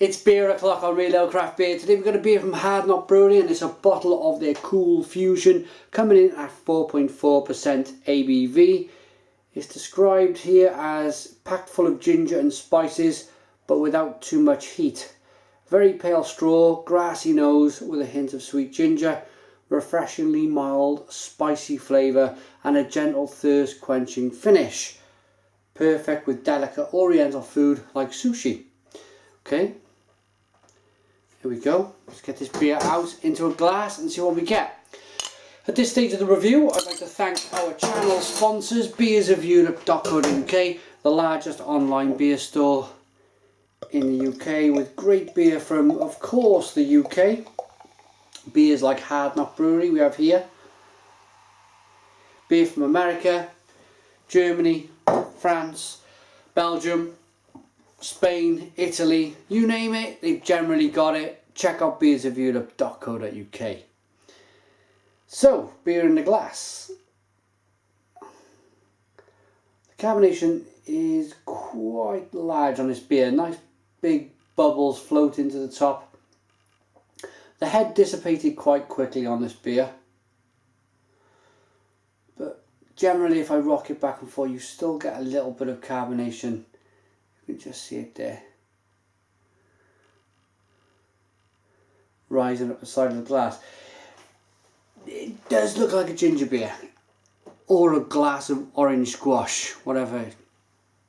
It's beer o'clock on Real Ale Craft Beer. Today we've got a beer from Hardknott Brewery and it's a bottle of their Cool Fusion coming in at 4.4% ABV. It's described here as packed full of ginger and spices but without too much heat. Very pale straw, grassy nose with a hint of sweet ginger, refreshingly mild, spicy flavour and a gentle thirst quenching finish. Perfect with delicate oriental food like sushi. Okay. Here we go. Let's get this beer out into a glass and see what we get. At this stage of the review, I'd like to thank our channel sponsors, beersofeurope.co.uk, the largest online beer store in the UK, with great beer from, of course, the UK. Beers like Hardknott Brewery we have here. Beer from America, Germany, France, Belgium, Spain, Italy, you name it, they've generally got it. Check out beersofeurope.co.uk. So, beer in the glass. The carbonation is quite large on this beer. Nice big bubbles float into the top. The head dissipated quite quickly on this beer. But generally if I rock it back and forth, you still get a little bit of carbonation. You can just see it there, rising up the side of the glass. It does look like a ginger beer or a glass of orange squash, whatever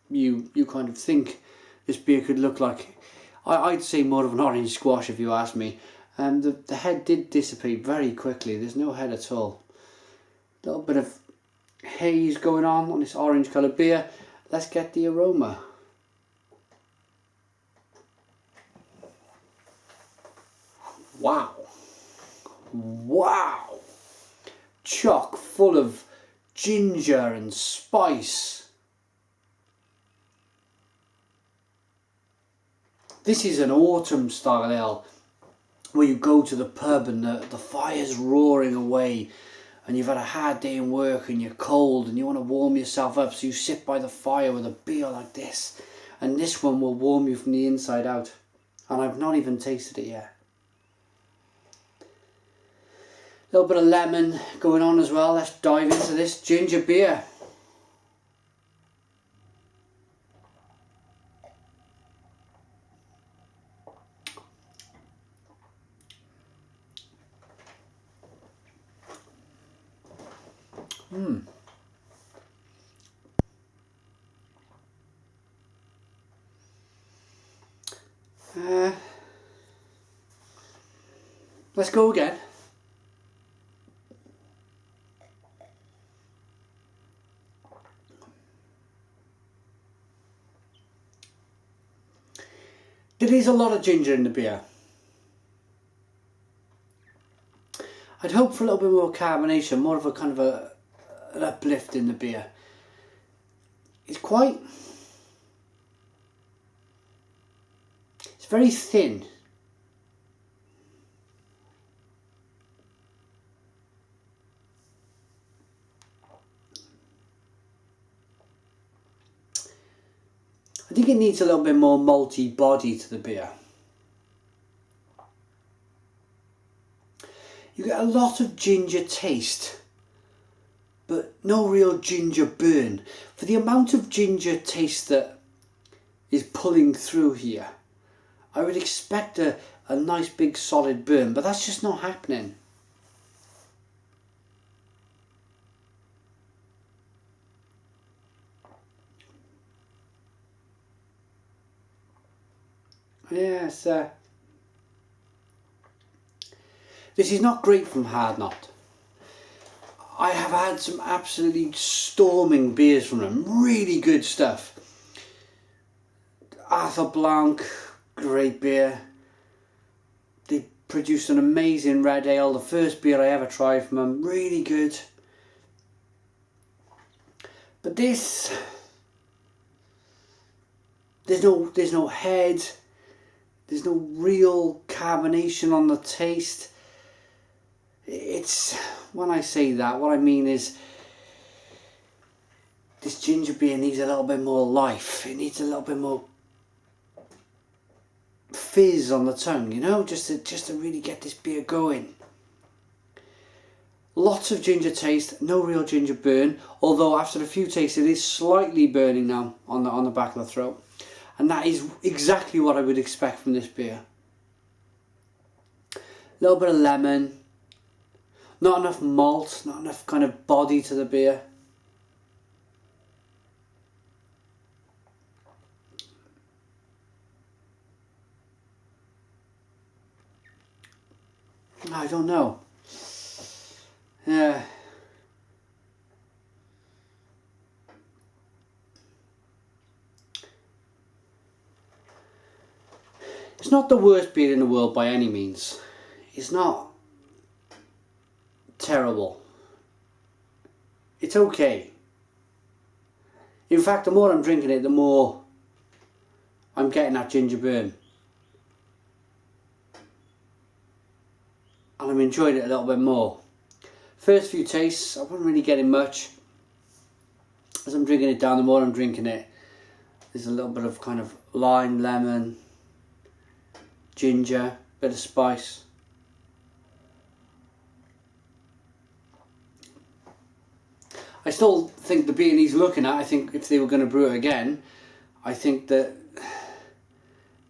you kind of think this beer could look like. I'd say more of an orange squash if you ask me. And the head did dissipate very quickly. There's no head at all. A little bit of haze going on this orange coloured beer. Let's get the aroma. Wow, wow, chock full of ginger and spice. This is an autumn style ale where you go to the pub and the fire's roaring away and you've had a hard day in work and you're cold and you want to warm yourself up, so you sit by the fire with a beer like this, and this one will warm you from the inside out. And I've not even tasted it yet. A little bit of lemon going on as well. Let's dive into this ginger beer. Let's go again. There is a lot of ginger in the beer. I'd hope for a little bit more carbonation, more of a kind of an uplift in the beer. It's very thin. I think it needs a little bit more malty body to the beer. You get a lot of ginger taste, but no real ginger burn. For the amount of ginger taste that is pulling through here, I would expect a nice big solid burn, but that's just not happening. Yes, this is not great from Hardknott. I have had some absolutely storming beers from them, really good stuff. Arthur Blanc, great beer. They produced an amazing red ale, the first beer I ever tried from them, really good. But this, there's no head. There's no real carbonation on the taste. It's, when I say that, what I mean is this ginger beer needs a little bit more life. It needs a little bit more fizz on the tongue, you know, just to really get this beer going. Lots of ginger taste, no real ginger burn, although after a few tastes it is slightly burning now on the back of the throat. And that is exactly what I would expect from this beer. A little bit of lemon, not enough malt, not enough kind of body to the beer. I don't know. It's not the worst beer in the world by any means. It's not terrible. It's okay. In fact, the more I'm drinking it, the more I'm getting that ginger burn. And I'm enjoying it a little bit more. First few tastes, I wasn't really getting much. As I'm drinking it down, the more I'm drinking it, there's a little bit of kind of lime, lemon, ginger, bit of spice. I still think the beer needs looking at. I think if they were going to brew it again, I think that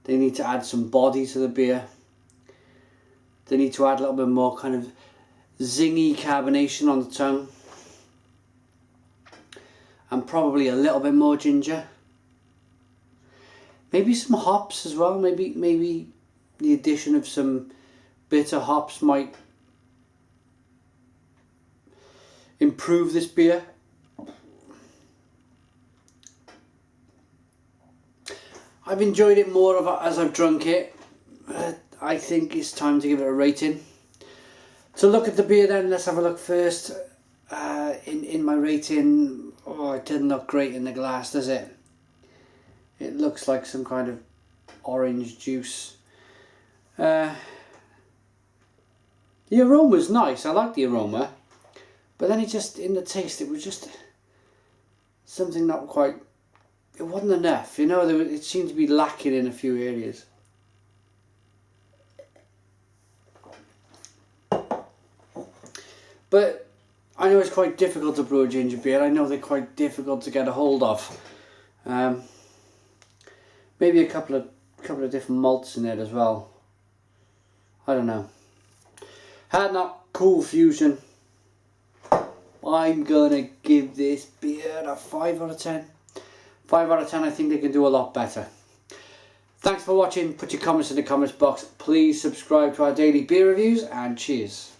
they need to add some body to the beer. They need to add a little bit more kind of zingy carbonation on the tongue. And probably a little bit more ginger. Maybe some hops as well. Maybe the addition of some bitter hops might improve this beer. I've enjoyed it more as I've drunk it. I think it's time to give it a rating. To look at the beer then, let's have a look first. In my rating, oh, it didn't look great in the glass, does it? It looks like some kind of orange juice. The aroma's nice, I like the aroma. But then in the taste, it was just something not quite, it wasn't enough, you know, it seemed to be lacking in a few areas. But I know it's quite difficult to brew a ginger beer. I know they're quite difficult to get a hold of. Maybe a couple of different malts in it as well. I don't know. Hardknott Cool Fusion. I'm gonna give this beer a 5 out of 10. 5 out of 10. I think they can do a lot better. Thanks for watching. Put your comments in the comments box. Please subscribe to our daily beer reviews, and cheers.